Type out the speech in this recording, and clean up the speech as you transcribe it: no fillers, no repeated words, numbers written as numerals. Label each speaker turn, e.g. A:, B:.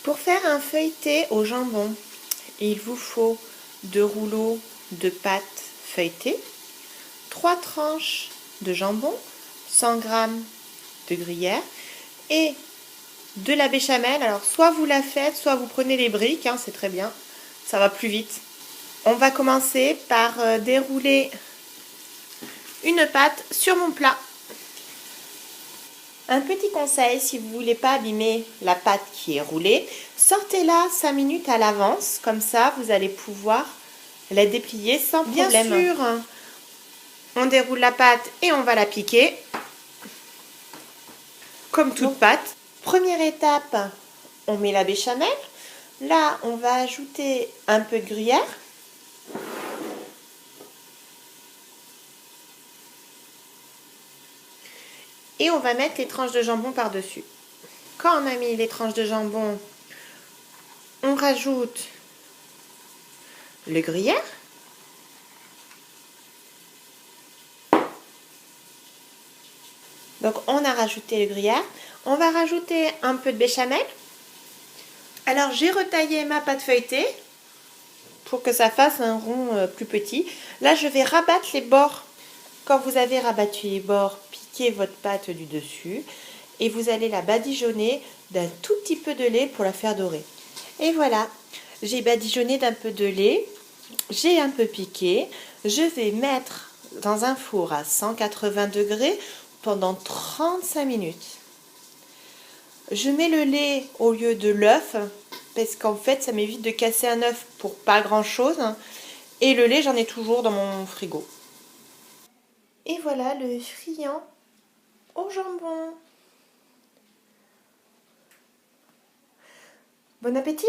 A: Pour faire un feuilleté au jambon, il vous faut 2 rouleaux de pâte feuilletée, 3 tranches de jambon, 100 g de gruyère et de la béchamel. Alors soit vous la faites, soit vous prenez les briques, c'est très bien, ça va plus vite. On va commencer par dérouler une pâte sur mon plat. Un petit conseil, si vous ne voulez pas abîmer la pâte qui est roulée, sortez-la 5 minutes à l'avance, comme ça vous allez pouvoir la déplier sans problème. Bien sûr, on déroule la pâte et on va la piquer, comme toute pâte. Première étape, on met la béchamel. Là, on va ajouter un peu de gruyère. Et on va mettre les tranches de jambon par-dessus. Quand on a mis les tranches de jambon, on rajoute le gruyère. Donc on a rajouté le gruyère. On va rajouter un peu de béchamel. Alors j'ai retaillé ma pâte feuilletée pour que ça fasse un rond plus petit. Là je vais rabattre les bords. Quand vous avez rabattu les bords, piquez votre pâte du dessus et vous allez la badigeonner d'un tout petit peu de lait pour la faire dorer. Et voilà, j'ai badigeonné d'un peu de lait, j'ai un peu piqué. Je vais mettre dans un four à 180 degrés pendant 35 minutes. Je mets le lait au lieu de l'œuf parce qu'en fait ça m'évite de casser un œuf pour pas grand chose. Et le lait, j'en ai toujours dans mon frigo. Et voilà le friand au jambon. Bon appétit!